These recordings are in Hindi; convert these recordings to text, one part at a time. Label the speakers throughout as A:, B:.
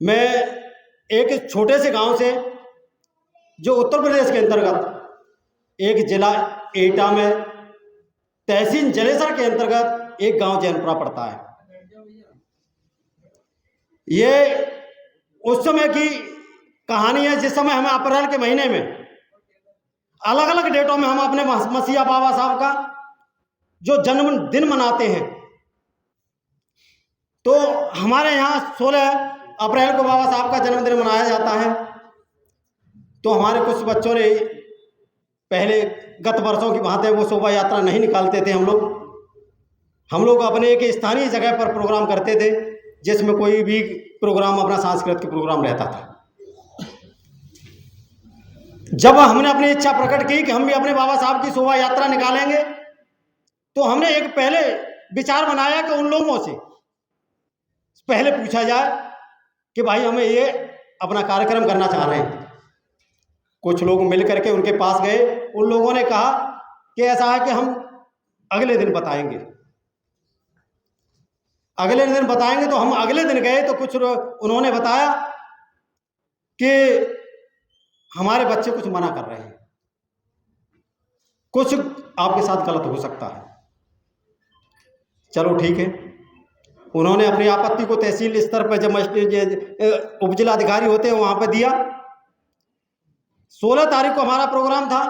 A: मैं एक छोटे से गांव से, जो उत्तर प्रदेश के अंतर्गत एक जिला एटा में तहसील जलेसर के अंतर्गत एक गांव जैनपुरा पड़ता है। ये उस समय की कहानी है जिस समय हम अप्रैल के महीने में अलग अलग डेटों में हम अपने मसीहा बाबा साहब का जो जन्मदिन मनाते हैं। तो हमारे यहाँ 16 अप्रैल को बाबा साहब का जन्मदिन मनाया जाता है। तो हमारे कुछ बच्चों ने पहले गत वर्षों की भांति वो शोभा यात्रा नहीं निकालते थे। हम लोग अपने एक स्थानीय जगह पर प्रोग्राम करते थे, जिसमें कोई भी प्रोग्राम अपना सांस्कृतिक प्रोग्राम रहता था। जब हमने अपनी इच्छा प्रकट की कि हम भी अपने बाबा साहब की शोभा यात्रा निकालेंगे, तो हमने एक पहले विचार बनाया कि उन लोगों से पहले पूछा जाए कि भाई हमें ये अपना कार्यक्रम करना चाह रहे हैं। कुछ लोग मिलकर के उनके पास गए। उन लोगों ने कहा कि ऐसा है कि हम अगले दिन बताएंगे। अगले दिन बताएंगे, तो हम अगले दिन गए तो कुछ उन्होंने बताया कि हमारे बच्चे कुछ मना कर रहे हैं, कुछ आपके साथ गलत हो सकता है। चलो ठीक है। उन्होंने अपनी आपत्ति को तहसील स्तर पर, जब उपजिलाधिकारी होते हैं वहां पर दिया। 16 तारीख को हमारा प्रोग्राम था।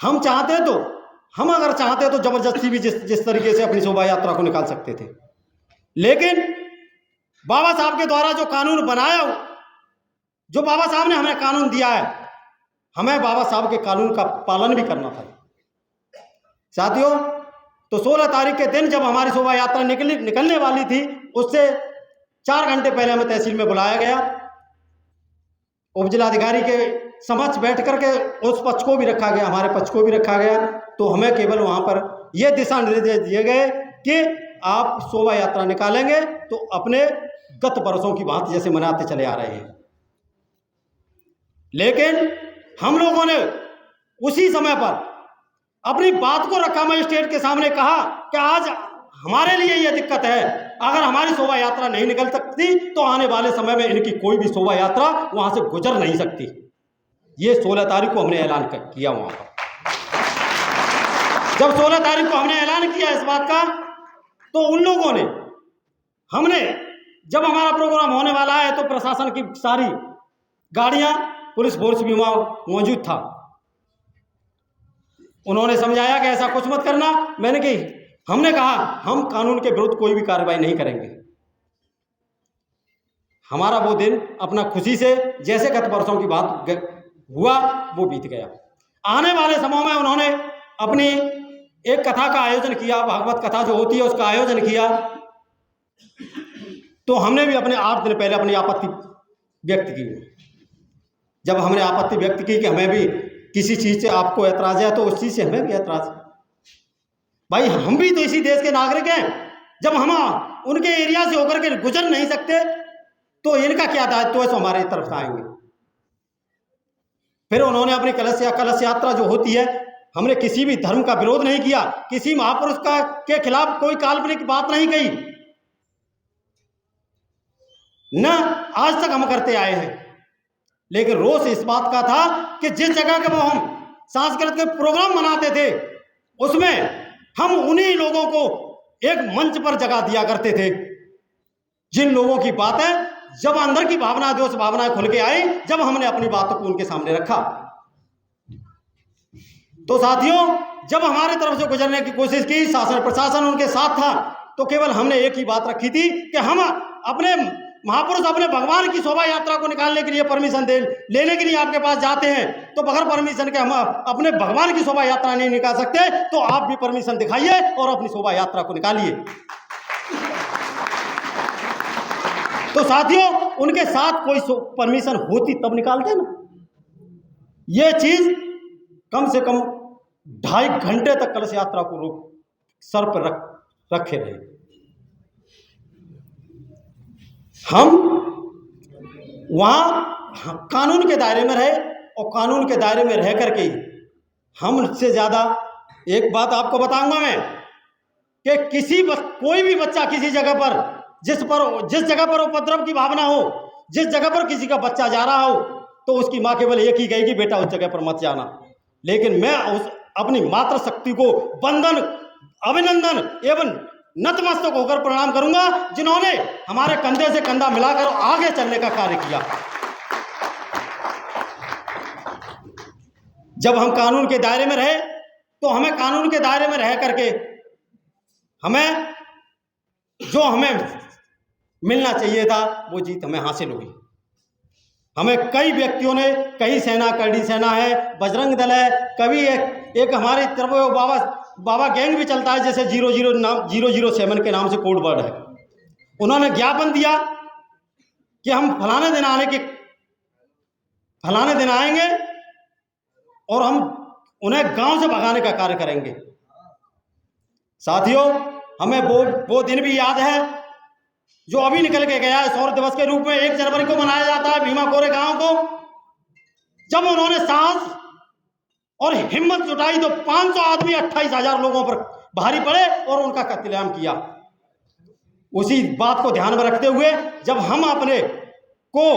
A: हम अगर चाहते तो जबरदस्ती भी जिस तरीके से अपनी शोभा यात्रा को निकाल सकते थे, लेकिन बाबा साहब के द्वारा जो कानून बनाया, जो बाबा साहब ने हमें कानून दिया है, हमें बाबा साहब के कानून का पालन भी करना था। साथियों, तो 16 तारीख के दिन जब हमारी शोभा यात्रा निकलने वाली थी, उससे 4 घंटे पहले हमें तहसील में बुलाया गया। उपजिलाधिकारी के समक्ष बैठ करके उस पक्ष को भी रखा गया, हमारे पक्ष को भी रखा गया। तो हमें केवल वहां पर यह दिशा निर्देश दिए गए कि आप शोभा यात्रा निकालेंगे तो अपने गत वर्षों की भांति जैसे मनाते चले आ रहे हैं। लेकिन हम लोगों ने उसी समय पर अपनी बात को रखा, मजिस्ट्रेट के सामने कहा कि आज हमारे लिए यह दिक्कत है, अगर हमारी शोभा यात्रा नहीं निकल सकती तो आने वाले समय में इनकी कोई भी शोभा यात्रा वहां से गुजर नहीं सकती। ये 16 तारीख को हमने ऐलान किया वहां पर। जब 16 तारीख को हमने ऐलान किया इस बात का, तो उन लोगों ने, हमने जब हमारा प्रोग्राम होने वाला है तो प्रशासन की सारी गाड़ियां, पुलिस फोर्स भी वहां मौजूद था। उन्होंने समझाया कि ऐसा कुछ मत करना। हमने कहा हम कानून के विरुद्ध कोई भी कार्रवाई नहीं करेंगे। हमारा वो दिन अपना खुशी से, जैसे गत वर्षों की बात हुआ, वो बीत गया। आने वाले समय में उन्होंने अपनी एक कथा का आयोजन किया, भागवत कथा जो होती है उसका आयोजन किया। तो हमने भी अपने 8 दिन पहले अपनी आपत्ति व्यक्त की। जब हमने आपत्ति व्यक्त की कि हमें भी किसी चीज से आपको ऐतराज है, तो उस चीज से हमें भी ऐतराज। भाई हम भी तो इसी देश के नागरिक हैं। जब हम उनके एरिया से होकर के गुजर नहीं सकते, तो इनका क्या दायित्व है, तो हमारे तरफ से आएंगे। फिर उन्होंने अपनी कलश यात्रा जो होती है, हमने किसी भी धर्म का विरोध नहीं किया, किसी महापुरुष के खिलाफ कोई काल्पनिक बात नहीं कही, न आज तक हम करते आए हैं। लेकिन रोष इस बात का था कि जिस जगह के वो हम सांस्कृतिक प्रोग्राम मनाते थे, उसमें हम उन्हीं लोगों को एक मंच पर जगह दिया करते थे, जिन लोगों की बातें, जब अंदर की भावना, दोष भावनाएं खुल के आई, जब हमने अपनी बातों को उनके सामने रखा। तो साथियों, जब हमारे तरफ से गुजरने की कोशिश की, शासन प्रशासन उनके साथ था, तो केवल हमने एक ही बात रखी थी कि हम अपने महापुरुष, अपने भगवान की शोभा यात्रा को निकालने के लिए परमिशन लेने के लिए आपके पास जाते हैं, तो बगैर परमिशन के हम अपने भगवान की शोभा यात्रा नहीं निकाल सकते। तो आप भी परमिशन दिखाइए और अपनी शोभा यात्रा को निकालिए। तो साथियों, उनके साथ कोई परमिशन होती तब निकालते ना। ये चीज कम से कम 2.5 घंटे तक कलश यात्रा को सर पर रखे रहे। हम वहां कानून के दायरे में रहे, और कानून के दायरे में रह करके ही हमसे ज्यादा, एक बात आपको बताऊंगा मैं, कि कोई भी बच्चा किसी जगह पर जिस जगह पर उपद्रव की भावना हो, जिस जगह पर किसी का बच्चा जा रहा हो, तो उसकी माँ केवल एक ही कहेगी, बेटा उस जगह पर मत जाना। लेकिन मैं उस अपनी मातृ शक्ति को वंदन, अभिनंदन एवं नतमस्तक होकर प्रणाम करूंगा, जिन्होंने हमारे कंधे से कंधा मिलाकर आगे चलने का कार्य किया। जब हम कानून के दायरे में रहे, तो हमें कानून के दायरे में रह करके हमें जो हमें मिलना चाहिए था वो जीत हमें हासिल हुई। हमें कई व्यक्तियों ने, कई सेना, करड़ी सेना है, बजरंग दल है, कभी एक हमारी तरफ बाबा गैंग भी चलता है, जैसे 007 के नाम से कोड वर्ड है। उन्होंने ज्ञापन दिया कि हम फलाने दिन आएंगे और हम उन्हें गांव से भगाने का कार्य करेंगे। साथियों, हमें वो दिन भी याद है जो अभी निकल के गया है। शौर्य दिवस के रूप में 1 जनवरी को मनाया जाता है भीमा कोरे गांव को। जब उन्होंने साहस और हिम्मत जुटाई तो 500 आदमी 28,000 लोगों पर भारी पड़े और उनका कत्लेआम किया। उसी बात को ध्यान में रखते हुए जब हम अपने को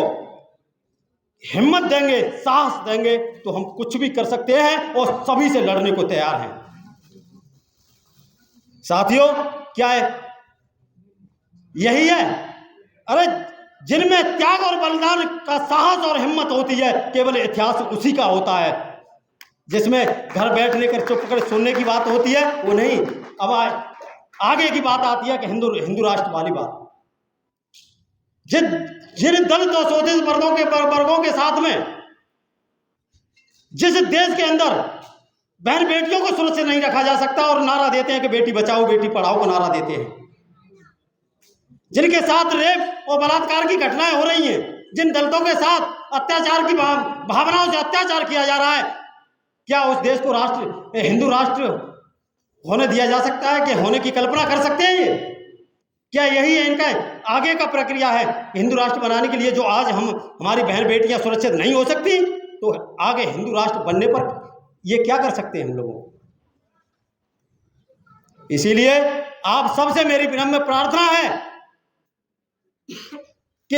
A: हिम्मत देंगे, साहस देंगे, तो हम कुछ भी कर सकते हैं और सभी से लड़ने को तैयार हैं। साथियों, क्या है? यही है। अरे, जिनमें त्याग और बलिदान का साहस और हिम्मत होती है, केवल इतिहास उसी का होता है। जिसमें घर बैठने कर चुप कर सुनने की बात होती है, वो नहीं। अब आगे की बात आती है कि हिंदू राष्ट्र वाली बात। जिन दलित और शोषित वर्गों के साथ में, जिस देश के अंदर बहन बेटियों को सुरक्षित नहीं रखा जा सकता और नारा देते हैं कि बेटी बचाओ बेटी पढ़ाओ को नारा देते हैं, जिनके साथ रेप और बलात्कार की घटनाएं हो रही हैं, जिन दलितों के साथ अत्याचार की भावनाओं से अत्याचार किया जा रहा है, क्या उस देश को हिंदू राष्ट्र होने दिया जा सकता है? कि होने की कल्पना कर सकते हैं ये? क्या यही है इनका आगे का प्रक्रिया है हिंदू राष्ट्र बनाने के लिए? जो आज हमारी बहन बेटियां सुरक्षित नहीं हो सकती, तो आगे हिंदू राष्ट्र बनने पर ये क्या कर सकते हैं हम लोगों? इसीलिए आप सबसे मेरी विनम्र प्रार्थना है कि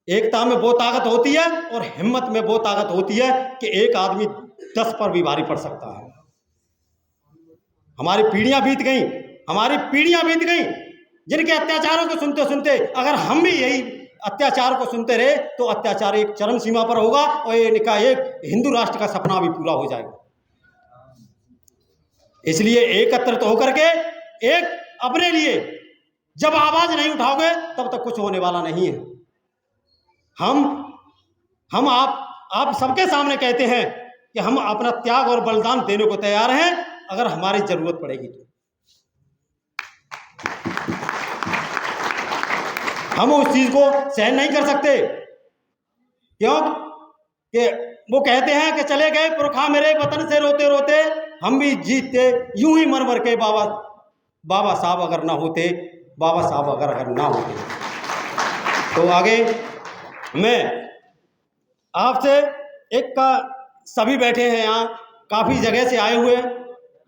A: एकता में वो ताकत होती है और हिम्मत में वो ताकत होती है कि एक आदमी 10 पर भी भारी पड़ सकता है। हमारी पीढ़ियां बीत गई, जिनके अत्याचारों को सुनते सुनते अगर हम भी यही अत्याचार को सुनते रहे तो अत्याचार एक चरम सीमा पर होगा और इनका एक हिंदू राष्ट्र का सपना भी पूरा हो जाएगा। इसलिए एकत्रित होकर के एक अपने लिए जब आवाज नहीं उठाओगे तब तक कुछ होने वाला नहीं है। हम आप सबके सामने कहते हैं कि हम अपना त्याग और बलिदान देने को तैयार हैं अगर हमारी जरूरत पड़ेगी तो। हम उस चीज को सहन नहीं कर सकते। क्यों? कि वो कहते हैं कि चले गए पुरखा मेरे वतन से रोते रोते, हम भी जीतते यूं ही मर मर के बाबा साहब अगर ना होते, बाबा साहब अगर ना होते। तो आगे मैं आपसे सभी बैठे हैं यहाँ, काफ़ी जगह से आए हुए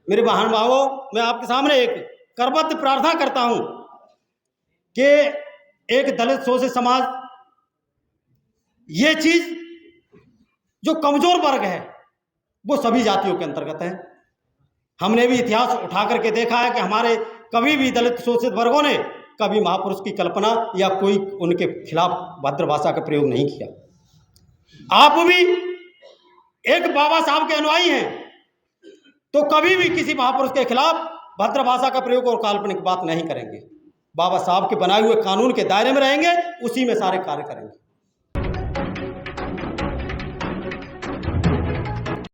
A: मेरे बहन भाइयों, मैं आपके सामने एक करबद्ध प्रार्थना करता हूँ कि एक दलित शोषित समाज, ये चीज़ जो कमज़ोर वर्ग है वो सभी जातियों के अंतर्गत है। हमने भी इतिहास उठा करके देखा है कि हमारे कभी भी दलित शोषित वर्गों ने कभी महापुरुष की कल्पना या कोई उनके खिलाफ भद्र भाषा का प्रयोग नहीं किया। आप भी एक बाबा साहब के अनुयायी हैं तो कभी भी किसी महापुरुष के खिलाफ भद्र भाषा का प्रयोग और काल्पनिक बात नहीं करेंगे। बाबा साहब के बनाए हुए कानून के दायरे में रहेंगे, उसी में सारे कार्य करेंगे।